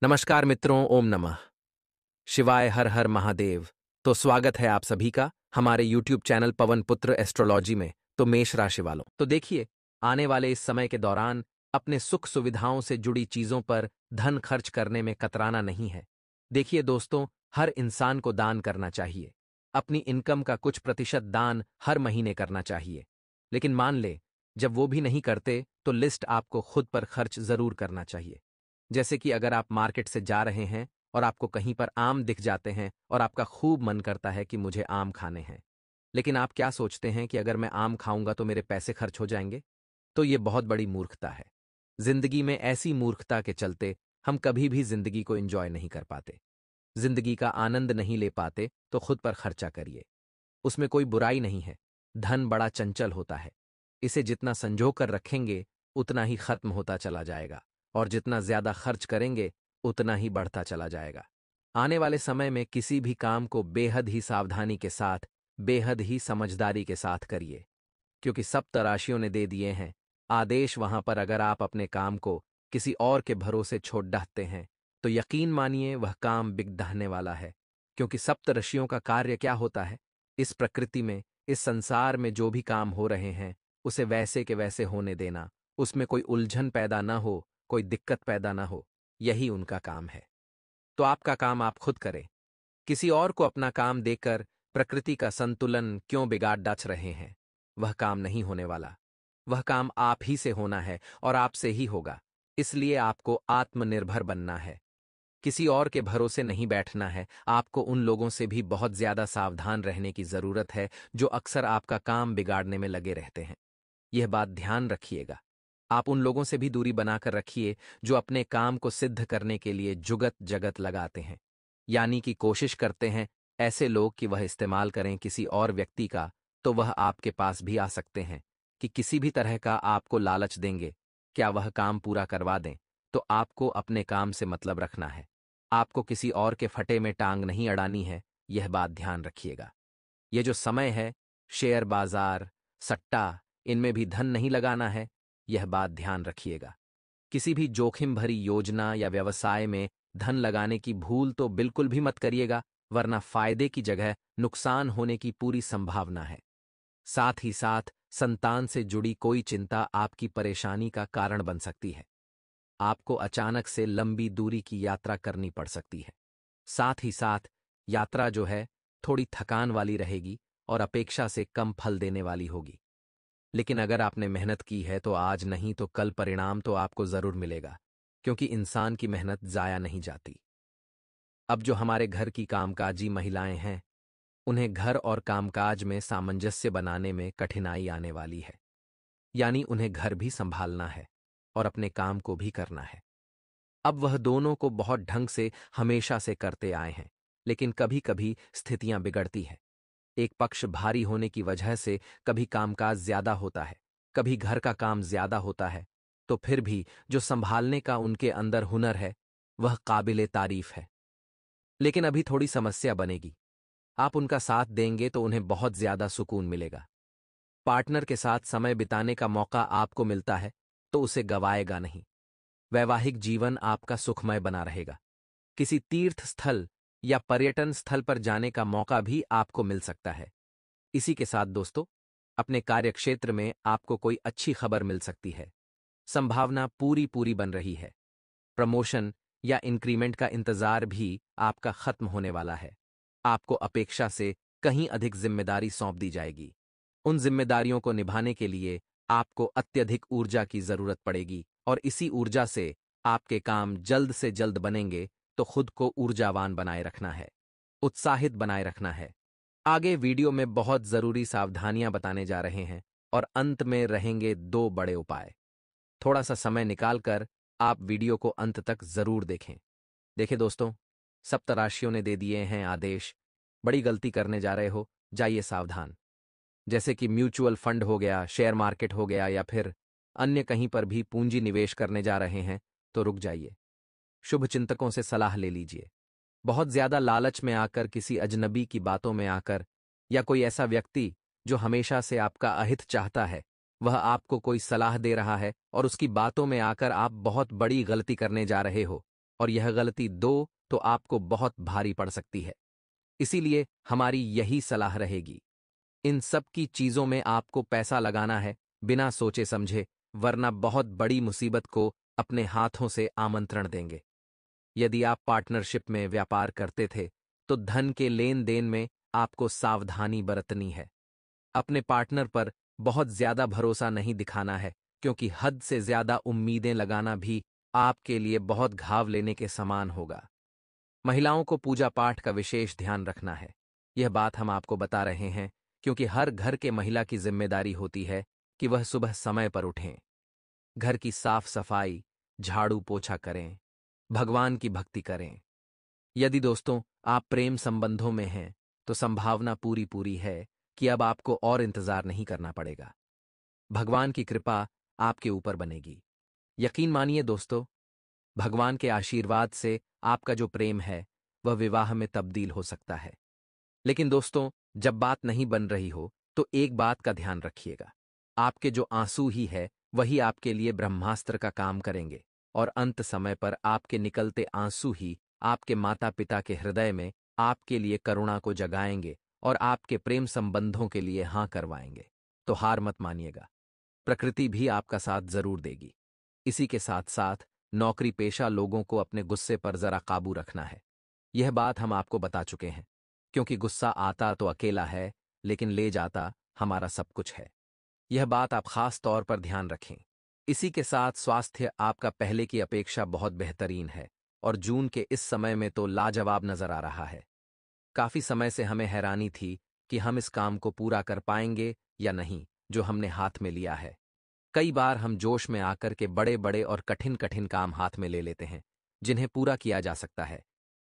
नमस्कार मित्रों, ओम नमः शिवाय, हर हर महादेव। तो स्वागत है आप सभी का हमारे YouTube चैनल पवन पुत्र एस्ट्रोलॉजी में। तो मेष राशि वालों, तो देखिए, आने वाले इस समय के दौरान अपने सुख सुविधाओं से जुड़ी चीजों पर धन खर्च करने में कतराना नहीं है। देखिए दोस्तों, हर इंसान को दान करना चाहिए। अपनी इनकम का कुछ प्रतिशत दान हर महीने करना चाहिए। लेकिन मान ले, जब वो भी नहीं करते तो लिस्ट आपको खुद पर खर्च जरूर करना चाहिए। जैसे कि अगर आप मार्केट से जा रहे हैं और आपको कहीं पर आम दिख जाते हैं और आपका खूब मन करता है कि मुझे आम खाने हैं, लेकिन आप क्या सोचते हैं कि अगर मैं आम खाऊंगा तो मेरे पैसे खर्च हो जाएंगे। तो ये बहुत बड़ी मूर्खता है। जिंदगी में ऐसी मूर्खता के चलते हम कभी भी जिंदगी को एंजॉय नहीं कर पाते, जिंदगी का आनंद नहीं ले पाते। तो खुद पर खर्चा करिए, उसमें कोई बुराई नहीं है। धन बड़ा चंचल होता है, इसे जितना संजो कर रखेंगे उतना ही खत्म होता चला जाएगा, और जितना ज्यादा खर्च करेंगे उतना ही बढ़ता चला जाएगा। आने वाले समय में किसी भी काम को बेहद ही सावधानी के साथ, बेहद ही समझदारी के साथ करिए, क्योंकि सप्त राशियों ने दे दिए हैं आदेश। वहां पर अगर आप अपने काम को किसी और के भरोसे छोड़ डहते हैं तो यकीन मानिए वह काम बिगड़ने वाला है। क्योंकि सप्त ऋषियों का कार्य क्या होता है, इस प्रकृति में, इस संसार में जो भी काम हो रहे हैं उसे वैसे के वैसे होने देना, उसमें कोई उलझन पैदा ना हो, कोई दिक्कत पैदा ना हो, यही उनका काम है। तो आपका काम आप खुद करें। किसी और को अपना काम देकर प्रकृति का संतुलन क्यों बिगाड़ डाच रहे हैं। वह काम नहीं होने वाला। वह काम आप ही से होना है और आपसे ही होगा। इसलिए आपको आत्मनिर्भर बनना है, किसी और के भरोसे नहीं बैठना है। आपको उन लोगों से भी बहुत ज्यादा सावधान रहने की जरूरत है जो अक्सर आपका काम बिगाड़ने में लगे रहते हैं। यह बात ध्यान रखिएगा। आप उन लोगों से भी दूरी बनाकर रखिए जो अपने काम को सिद्ध करने के लिए जुगत जगत लगाते हैं, यानी कि कोशिश करते हैं ऐसे लोग कि वह इस्तेमाल करें किसी और व्यक्ति का। तो वह आपके पास भी आ सकते हैं कि किसी भी तरह का आपको लालच देंगे, क्या वह काम पूरा करवा दें। तो आपको अपने काम से मतलब रखना है। आपको किसी और के फटे में टांग नहीं अड़ानी है, यह बात ध्यान रखिएगा। ये जो समय है, शेयर बाजार, सट्टा, इनमें भी धन नहीं लगाना है, यह बात ध्यान रखिएगा। किसी भी जोखिम भरी योजना या व्यवसाय में धन लगाने की भूल तो बिल्कुल भी मत करिएगा, वरना फायदे की जगह नुकसान होने की पूरी संभावना है। साथ ही साथ संतान से जुड़ी कोई चिंता आपकी परेशानी का कारण बन सकती है। आपको अचानक से लंबी दूरी की यात्रा करनी पड़ सकती है। साथ ही साथ यात्रा जो है थोड़ी थकान वाली रहेगी और अपेक्षा से कम फल देने वाली होगी। लेकिन अगर आपने मेहनत की है तो आज नहीं तो कल परिणाम तो आपको जरूर मिलेगा, क्योंकि इंसान की मेहनत जाया नहीं जाती। अब जो हमारे घर की कामकाजी महिलाएं हैं, उन्हें घर और कामकाज में सामंजस्य बनाने में कठिनाई आने वाली है। यानी उन्हें घर भी संभालना है और अपने काम को भी करना है। अब वह दोनों को बहुत ढंग से हमेशा से करते आए हैं, लेकिन कभी कभी स्थितियां बिगड़ती हैं। एक पक्ष भारी होने की वजह से कभी कामकाज ज्यादा होता है, कभी घर का काम ज्यादा होता है। तो फिर भी जो संभालने का उनके अंदर हुनर है वह काबिले तारीफ है। लेकिन अभी थोड़ी समस्या बनेगी। आप उनका साथ देंगे तो उन्हें बहुत ज्यादा सुकून मिलेगा। पार्टनर के साथ समय बिताने का मौका आपको मिलता है तो उसे गवाएगा नहीं। वैवाहिक जीवन आपका सुखमय बना रहेगा। किसी तीर्थ स्थल या पर्यटन स्थल पर जाने का मौका भी आपको मिल सकता है। इसी के साथ दोस्तों, अपने कार्यक्षेत्र में आपको कोई अच्छी खबर मिल सकती है। संभावना पूरी पूरी बन रही है। प्रमोशन या इंक्रीमेंट का इंतजार भी आपका खत्म होने वाला है। आपको अपेक्षा से कहीं अधिक जिम्मेदारी सौंप दी जाएगी। उन जिम्मेदारियों को निभाने के लिए आपको अत्यधिक ऊर्जा की जरूरत पड़ेगी, और इसी ऊर्जा से आपके काम जल्द से जल्द बनेंगे। तो खुद को ऊर्जावान बनाए रखना है, उत्साहित बनाए रखना है। आगे वीडियो में बहुत जरूरी सावधानियां बताने जा रहे हैं, और अंत में रहेंगे दो बड़े उपाय। थोड़ा सा समय निकालकर आप वीडियो को अंत तक जरूर देखें। देखें दोस्तों, सप्तराशियों ने दे दिए हैं आदेश। बड़ी गलती करने जा रहे हो, जाइए सावधान। जैसे कि म्यूचुअल फंड हो गया, शेयर मार्केट हो गया, या फिर अन्य कहीं पर भी पूंजी निवेश करने जा रहे हैं तो रुक जाइए। शुभ चिंतकों से सलाह ले लीजिए। बहुत ज्यादा लालच में आकर, किसी अजनबी की बातों में आकर, या कोई ऐसा व्यक्ति जो हमेशा से आपका अहित चाहता है, वह आपको कोई सलाह दे रहा है और उसकी बातों में आकर आप बहुत बड़ी गलती करने जा रहे हो, और यह गलती दो तो आपको बहुत भारी पड़ सकती है। इसीलिए हमारी यही सलाह रहेगी, इन सब की चीजों में आपको पैसा लगाना है बिना सोचे समझे, वरना बहुत बड़ी मुसीबत को अपने हाथों से आमंत्रण देंगे। यदि आप पार्टनरशिप में व्यापार करते थे तो धन के लेन देन में आपको सावधानी बरतनी है। अपने पार्टनर पर बहुत ज्यादा भरोसा नहीं दिखाना है, क्योंकि हद से ज्यादा उम्मीदें लगाना भी आपके लिए बहुत घाव लेने के समान होगा। महिलाओं को पूजा पाठ का विशेष ध्यान रखना है। यह बात हम आपको बता रहे हैं क्योंकि हर घर के महिला की जिम्मेदारी होती है कि वह सुबह समय पर उठें, घर की साफ सफाई, झाड़ू पोछा करें, भगवान की भक्ति करें। यदि दोस्तों आप प्रेम संबंधों में हैं तो संभावना पूरी पूरी है कि अब आपको और इंतजार नहीं करना पड़ेगा। भगवान की कृपा आपके ऊपर बनेगी। यकीन मानिए दोस्तों, भगवान के आशीर्वाद से आपका जो प्रेम है वह विवाह में तब्दील हो सकता है। लेकिन दोस्तों, जब बात नहीं बन रही हो तो एक बात का ध्यान रखिएगा, आपके जो आंसू ही है वही आपके लिए ब्रह्मास्त्र का काम करेंगे और अंत समय पर आपके निकलते आंसू ही आपके माता पिता के हृदय में आपके लिए करुणा को जगाएंगे और आपके प्रेम संबंधों के लिए हाँ करवाएंगे। तो हार मत मानिएगा, प्रकृति भी आपका साथ जरूर देगी। इसी के साथ साथ नौकरी पेशा लोगों को अपने गुस्से पर जरा काबू रखना है। यह बात हम आपको बता चुके हैं, क्योंकि गुस्सा आता तो अकेला है लेकिन ले जाता हमारा सब कुछ है। यह बात आप खास तौर पर ध्यान रखें। इसी के साथ स्वास्थ्य आपका पहले की अपेक्षा बहुत बेहतरीन है और जून के इस समय में तो लाजवाब नजर आ रहा है। काफी समय से हमें हैरानी थी कि हम इस काम को पूरा कर पाएंगे या नहीं जो हमने हाथ में लिया है। कई बार हम जोश में आकर के बड़े बड़े और कठिन कठिन काम हाथ में ले लेते हैं जिन्हें पूरा किया जा सकता है,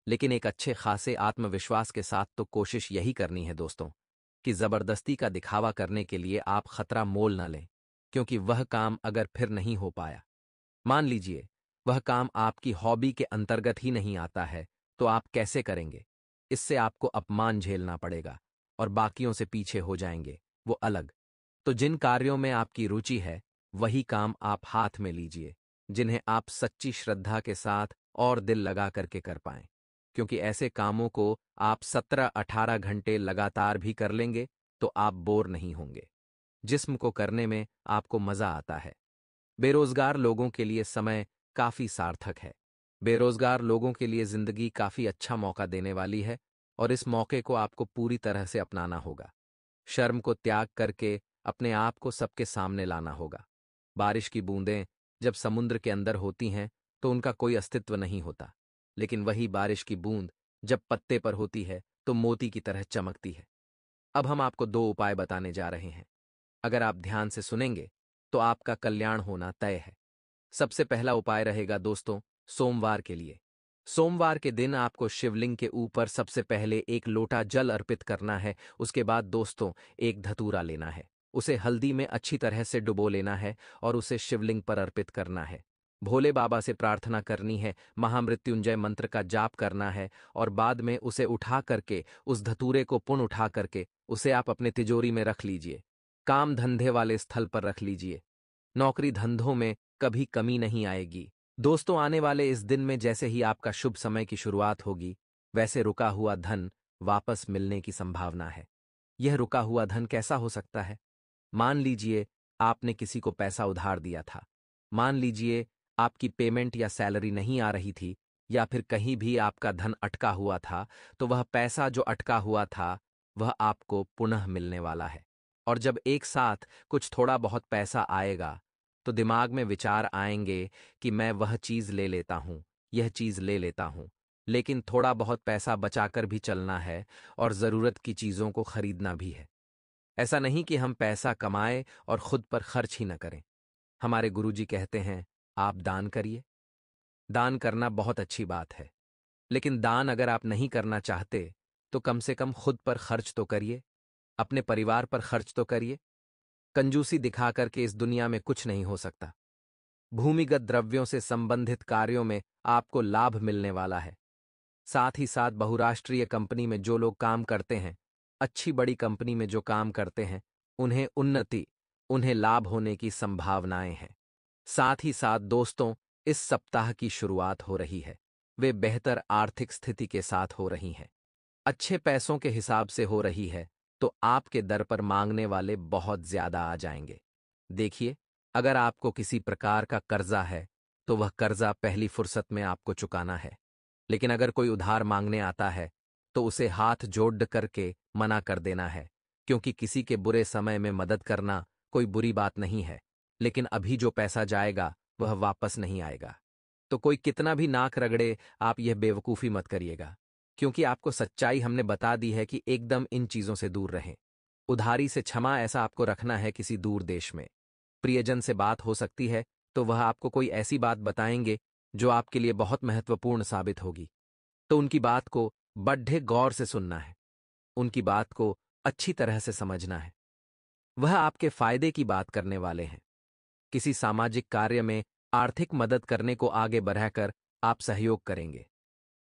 लेकिन एक अच्छे खासे आत्मविश्वास के साथ तो कोशिश यही करनी है दोस्तों कि जबरदस्ती का दिखावा करने के लिए आप खतरा मोल न लें, क्योंकि वह काम अगर फिर नहीं हो पाया, मान लीजिए वह काम आपकी हॉबी के अंतर्गत ही नहीं आता है, तो आप कैसे करेंगे? इससे आपको अपमान झेलना पड़ेगा और बाकियों से पीछे हो जाएंगे, वो अलग। तो जिन कार्यों में आपकी रुचि है वही काम आप हाथ में लीजिए, जिन्हें आप सच्ची श्रद्धा के साथ और दिल लगा करके कर पाएं, क्योंकि ऐसे कामों को आप 17-18 घंटे लगातार भी कर लेंगे तो आप बोर नहीं होंगे। जिस्म को करने में आपको मजा आता है। बेरोजगार लोगों के लिए समय काफी सार्थक है। बेरोजगार लोगों के लिए जिंदगी काफी अच्छा मौका देने वाली है और इस मौके को आपको पूरी तरह से अपनाना होगा। शर्म को त्याग करके अपने आप को सबके सामने लाना होगा। बारिश की बूंदें जब समुद्र के अंदर होती हैं तो उनका कोई अस्तित्व नहीं होता, लेकिन वही बारिश की बूंद जब पत्ते पर होती है तो मोती की तरह चमकती है। अब हम आपको 2 उपाय बताने जा रहे हैं। अगर आप ध्यान से सुनेंगे तो आपका कल्याण होना तय है। सबसे पहला उपाय रहेगा दोस्तों सोमवार के लिए। सोमवार के दिन आपको शिवलिंग के ऊपर सबसे पहले एक लोटा जल अर्पित करना है। उसके बाद दोस्तों एक धतूरा लेना है, उसे हल्दी में अच्छी तरह से डुबो लेना है और उसे शिवलिंग पर अर्पित करना है। भोले बाबा से प्रार्थना करनी है, महामृत्युंजय मंत्र का जाप करना है और बाद में उसे उठा करके उस धतूरे को पुन उठा करके उसे आप अपने तिजोरी में रख लीजिए। काम धंधे वाले स्थल पर रख लीजिए। नौकरी धंधों में कभी कमी नहीं आएगी। दोस्तों आने वाले इस दिन में जैसे ही आपका शुभ समय की शुरुआत होगी, वैसे रुका हुआ धन वापस मिलने की संभावना है। यह रुका हुआ धन कैसा हो सकता है? मान लीजिए आपने किसी को पैसा उधार दिया था, मान लीजिए आपकी पेमेंट या सैलरी नहीं आ रही थी, या फिर कहीं भी आपका धन अटका हुआ था, तो वह पैसा जो अटका हुआ था वह आपको पुनः मिलने वाला है। और जब एक साथ कुछ थोड़ा बहुत पैसा आएगा तो दिमाग में विचार आएंगे कि मैं वह चीज ले लेता हूं, यह चीज ले लेता हूं, लेकिन थोड़ा बहुत पैसा बचाकर भी चलना है और जरूरत की चीजों को खरीदना भी है। ऐसा नहीं कि हम पैसा कमाएं और खुद पर खर्च ही न करें। हमारे गुरुजी कहते हैं आप दान करिए। दान करना बहुत अच्छी बात है, लेकिन दान अगर आप नहीं करना चाहते तो कम से कम खुद पर खर्च तो करिए, अपने परिवार पर खर्च तो करिए। कंजूसी दिखा करके इस दुनिया में कुछ नहीं हो सकता। भूमिगत द्रव्यों से संबंधित कार्यों में आपको लाभ मिलने वाला है। साथ ही साथ बहुराष्ट्रीय कंपनी में जो लोग काम करते हैं, अच्छी बड़ी कंपनी में जो काम करते हैं, उन्हें उन्नति, उन्हें लाभ होने की संभावनाएं हैं। साथ ही साथ दोस्तों इस सप्ताह की शुरुआत हो रही है। वे बेहतर आर्थिक स्थिति के साथ हो रही हैं। अच्छे पैसों के हिसाब से हो रही है तो आपके दर पर मांगने वाले बहुत ज्यादा आ जाएंगे। देखिए, अगर आपको किसी प्रकार का कर्जा है तो वह कर्जा पहली फुर्सत में आपको चुकाना है। लेकिन अगर कोई उधार मांगने आता है तो उसे हाथ जोड़ करके मना कर देना है, क्योंकि किसी के बुरे समय में मदद करना कोई बुरी बात नहीं है, लेकिन अभी जो पैसा जाएगा वह वापस नहीं आएगा। तो कोई कितना भी नाक रगड़े, आप यह बेवकूफ़ी मत करिएगा, क्योंकि आपको सच्चाई हमने बता दी है कि एकदम इन चीज़ों से दूर रहें। उधारी से क्षमा ऐसा आपको रखना है किसी दूर देश में। प्रियजन से बात हो सकती है तो वह आपको कोई ऐसी बात बताएंगे जो आपके लिए बहुत महत्वपूर्ण साबित होगी। तो उनकी बात को बड्ढे गौर से सुनना है, उनकी बात को अच्छी तरह से समझना है। वह आपके फायदे की बात करने वाले हैं। किसी सामाजिक कार्य में आर्थिक मदद करने को आगे बढ़ाकर आप सहयोग करेंगे।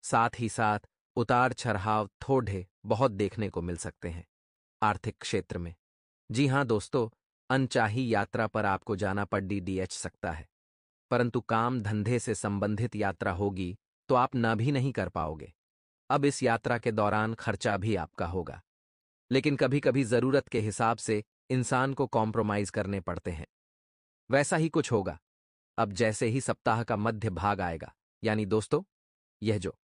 साथ ही साथ उतार चढ़ाव थोड़े बहुत देखने को मिल सकते हैं आर्थिक क्षेत्र में। जी हां दोस्तों, अनचाही यात्रा पर आपको जाना पड़ डीडीएच सकता है, परंतु काम धंधे से संबंधित यात्रा होगी तो आप ना भी नहीं कर पाओगे। अब इस यात्रा के दौरान खर्चा भी आपका होगा, लेकिन कभी कभी जरूरत के हिसाब से इंसान को कॉम्प्रोमाइज करने पड़ते हैं। वैसा ही कुछ होगा अब जैसे ही सप्ताह का मध्य भाग आएगा, यानी दोस्तों यह जो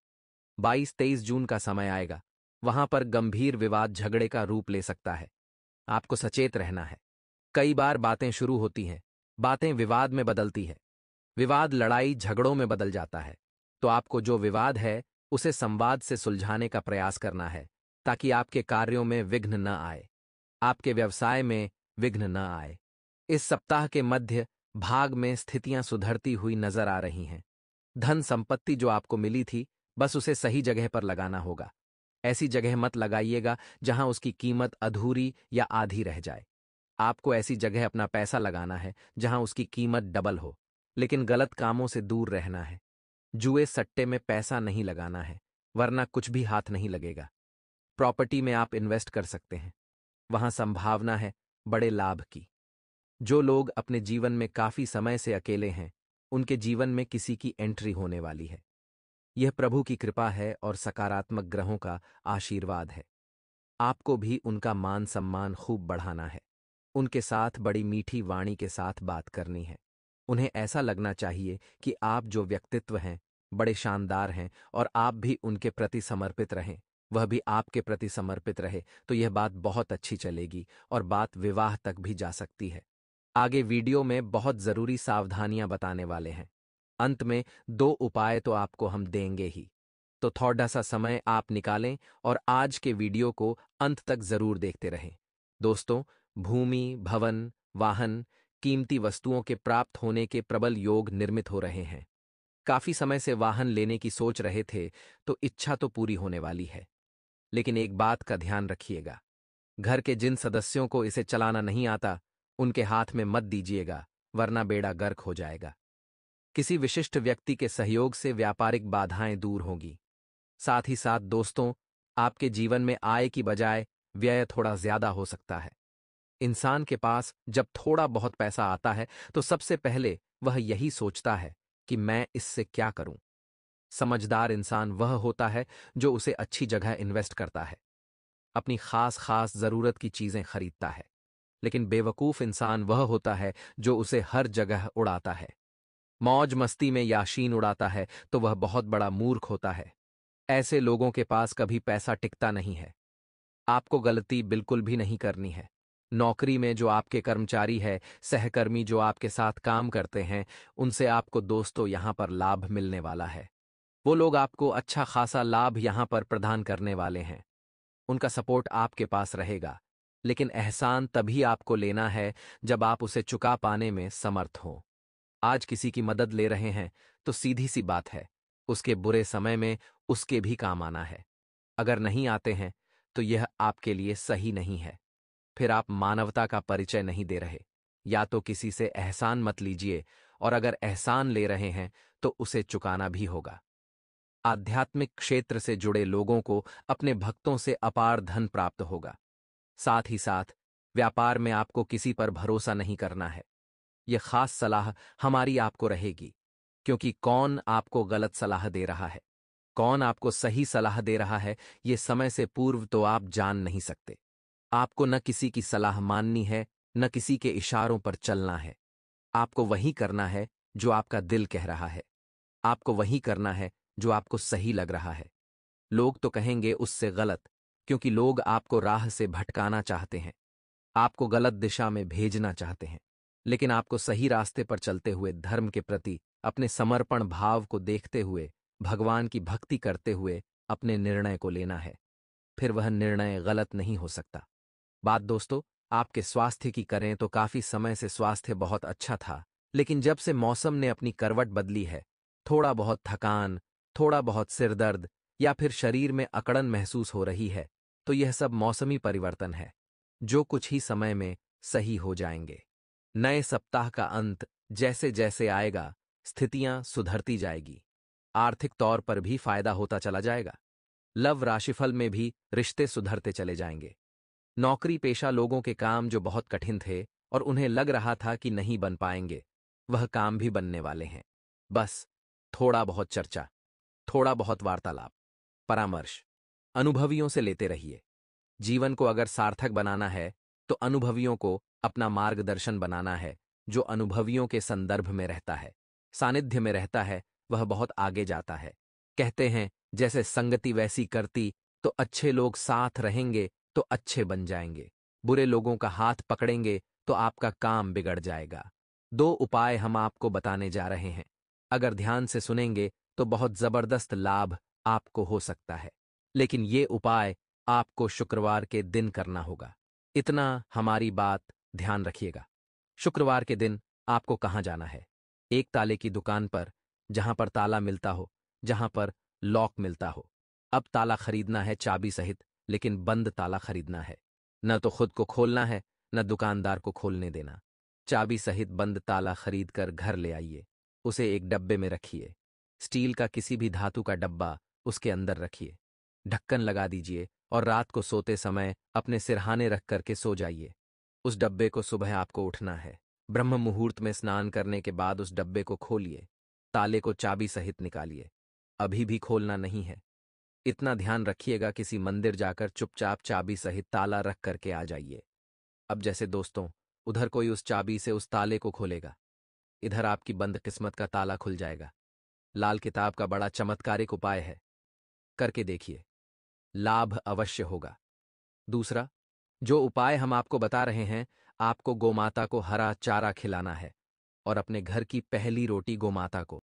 22-23 जून का समय आएगा, वहां पर गंभीर विवाद झगड़े का रूप ले सकता है। आपको सचेत रहना है। कई बार बातें शुरू होती हैं, बातें विवाद में बदलती है, विवाद लड़ाई झगड़ों में बदल जाता है। तो आपको जो विवाद है उसे संवाद से सुलझाने का प्रयास करना है, ताकि आपके कार्यों में विघ्न न आए, आपके व्यवसाय में विघ्न न आए। इस सप्ताह के मध्य भाग में स्थितियां सुधरती हुई नजर आ रही हैं। धन संपत्ति जो आपको मिली थी, बस उसे सही जगह पर लगाना होगा। ऐसी जगह मत लगाइएगा जहां उसकी कीमत अधूरी या आधी रह जाए। आपको ऐसी जगह अपना पैसा लगाना है जहां उसकी कीमत डबल हो, लेकिन गलत कामों से दूर रहना है। जुए सट्टे में पैसा नहीं लगाना है, वरना कुछ भी हाथ नहीं लगेगा। प्रॉपर्टी में आप इन्वेस्ट कर सकते हैं, वहां संभावना है बड़े लाभ की। जो लोग अपने जीवन में काफी समय से अकेले हैं, उनके जीवन में किसी की एंट्री होने वाली है। यह प्रभु की कृपा है और सकारात्मक ग्रहों का आशीर्वाद है। आपको भी उनका मान सम्मान खूब बढ़ाना है। उनके साथ बड़ी मीठी वाणी के साथ बात करनी है। उन्हें ऐसा लगना चाहिए कि आप जो व्यक्तित्व हैं बड़े शानदार हैं और आप भी उनके प्रति समर्पित रहें, वह भी आपके प्रति समर्पित रहे, तो यह बात बहुत अच्छी चलेगी और बात विवाह तक भी जा सकती है। आगे वीडियो में बहुत जरूरी सावधानियां बताने वाले हैं। अंत में 2 उपाय तो आपको हम देंगे ही, तो थोड़ा सा समय आप निकालें और आज के वीडियो को अंत तक जरूर देखते रहें। दोस्तों, भूमि, भवन, वाहन, कीमती वस्तुओं के प्राप्त होने के प्रबल योग निर्मित हो रहे हैं। काफी समय से वाहन लेने की सोच रहे थे तो इच्छा तो पूरी होने वाली है, लेकिन एक बात का ध्यान रखिएगा, घर के जिन सदस्यों को इसे चलाना नहीं आता उनके हाथ में मत दीजिएगा, वरना बेड़ा गर्क हो जाएगा। किसी विशिष्ट व्यक्ति के सहयोग से व्यापारिक बाधाएं दूर होंगी। साथ ही साथ दोस्तों, आपके जीवन में आय की बजाय व्यय थोड़ा ज्यादा हो सकता है। इंसान के पास जब थोड़ा बहुत पैसा आता है तो सबसे पहले वह यही सोचता है कि मैं इससे क्या करूं। समझदार इंसान वह होता है जो उसे अच्छी जगह इन्वेस्ट करता है, अपनी खास खास जरूरत की चीजें खरीदता है। लेकिन बेवकूफ इंसान वह होता है जो उसे हर जगह उड़ाता है, मौज मस्ती में याशीन उड़ाता है, तो वह बहुत बड़ा मूर्ख होता है। ऐसे लोगों के पास कभी पैसा टिकता नहीं है। आपको गलती बिल्कुल भी नहीं करनी है। नौकरी में जो आपके कर्मचारी है, सहकर्मी जो आपके साथ काम करते हैं, उनसे आपको दोस्तों यहां पर लाभ मिलने वाला है। वो लोग आपको अच्छा खासा लाभ यहां पर प्रदान करने वाले हैं। उनका सपोर्ट आपके पास रहेगा, लेकिन एहसान तभी आपको लेना है जब आप उसे चुका पाने में समर्थ हों। आज किसी की मदद ले रहे हैं तो सीधी सी बात है, उसके बुरे समय में उसके भी काम आना है। अगर नहीं आते हैं तो यह आपके लिए सही नहीं है। फिर आप मानवता का परिचय नहीं दे रहे। या तो किसी से एहसान मत लीजिए, और अगर एहसान ले रहे हैं तो उसे चुकाना भी होगा। आध्यात्मिक क्षेत्र से जुड़े लोगों को अपने भक्तों से अपार धन प्राप्त होगा। साथ ही साथ व्यापार में आपको किसी पर भरोसा नहीं करना है। यह खास सलाह हमारी आपको रहेगी। क्योंकि कौन आपको गलत सलाह दे रहा है, कौन आपको सही सलाह दे रहा है, ये समय से पूर्व तो आप जान नहीं सकते। आपको न किसी की सलाह माननी है, न किसी के इशारों पर चलना है। आपको वही करना है जो आपका दिल कह रहा है। आपको वही करना है जो आपको सही लग रहा है। लोग तो कहेंगे उससे गलत, क्योंकि लोग आपको राह से भटकाना चाहते हैं, आपको गलत दिशा में भेजना चाहते हैं। लेकिन आपको सही रास्ते पर चलते हुए धर्म के प्रति अपने समर्पण भाव को देखते हुए, भगवान की भक्ति करते हुए अपने निर्णय को लेना है। फिर वह निर्णय गलत नहीं हो सकता। बात दोस्तों, आपके स्वास्थ्य की करें तो काफी समय से स्वास्थ्य बहुत अच्छा था, लेकिन जब से मौसम ने अपनी करवट बदली है, थोड़ा बहुत थकान, थोड़ा बहुत सिरदर्द या फिर शरीर में अकड़न महसूस हो रही है, तो यह सब मौसमी परिवर्तन है, जो कुछ ही समय में सही हो जाएंगे। नए सप्ताह का अंत जैसे जैसे आएगा, स्थितियां सुधरती जाएगी। आर्थिक तौर पर भी फायदा होता चला जाएगा। लव राशिफल में भी रिश्ते सुधरते चले जाएंगे। नौकरी पेशा लोगों के काम जो बहुत कठिन थे और उन्हें लग रहा था कि नहीं बन पाएंगे, वह काम भी बनने वाले हैं। बस थोड़ा बहुत चर्चा, थोड़ा बहुत वार्तालाप, परामर्श अनुभवियों से लेते रहिए। जीवन को अगर सार्थक बनाना है तो अनुभवियों को अपना मार्गदर्शन बनाना है। जो अनुभवियों के संदर्भ में रहता है, सानिध्य में रहता है, वह बहुत आगे जाता है। कहते हैं जैसे संगति वैसी करती, तो अच्छे लोग साथ रहेंगे तो अच्छे बन जाएंगे, बुरे लोगों का हाथ पकड़ेंगे तो आपका काम बिगड़ जाएगा। दो उपाय हम आपको बताने जा रहे हैं। अगर ध्यान से सुनेंगे तो बहुत जबरदस्त लाभ आपको हो सकता है। लेकिन ये उपाय आपको शुक्रवार के दिन करना होगा। इतना हमारी बात ध्यान रखिएगा। शुक्रवार के दिन आपको कहाँ जाना है? एक ताले की दुकान पर, जहां पर ताला मिलता हो, जहां पर लॉक मिलता हो। अब ताला खरीदना है चाबी सहित, लेकिन बंद ताला खरीदना है। न तो खुद को खोलना है, न दुकानदार को खोलने देना। चाबी सहित बंद ताला खरीद कर घर ले आइए। उसे एक डब्बे में रखिए। स्टील का किसी भी धातु का डब्बा उसके अंदर रखिए। ढक्कन लगा दीजिए और रात को सोते समय अपने सिरहाने रख करके सो जाइए। उस डब्बे को सुबह आपको उठना है। ब्रह्म मुहूर्त में स्नान करने के बाद उस डब्बे को खोलिए। ताले को चाबी सहित निकालिए। अभी भी खोलना नहीं है। इतना ध्यान रखिएगा, किसी मंदिर जाकर चुपचाप चाबी सहित ताला रख करके आ जाइए। अब जैसे दोस्तों, उधर कोई उस चाबी से उस ताले को खोलेगा, इधर आपकी बंद किस्मत का ताला खुल जाएगा। लाल किताब का बड़ा चमत्कारिक उपाय है, करके देखिए, लाभ अवश्य होगा। दूसरा, जो उपाय हम आपको बता रहे हैं, आपको गोमाता को हरा चारा खिलाना है और अपने घर की पहली रोटी गोमाता को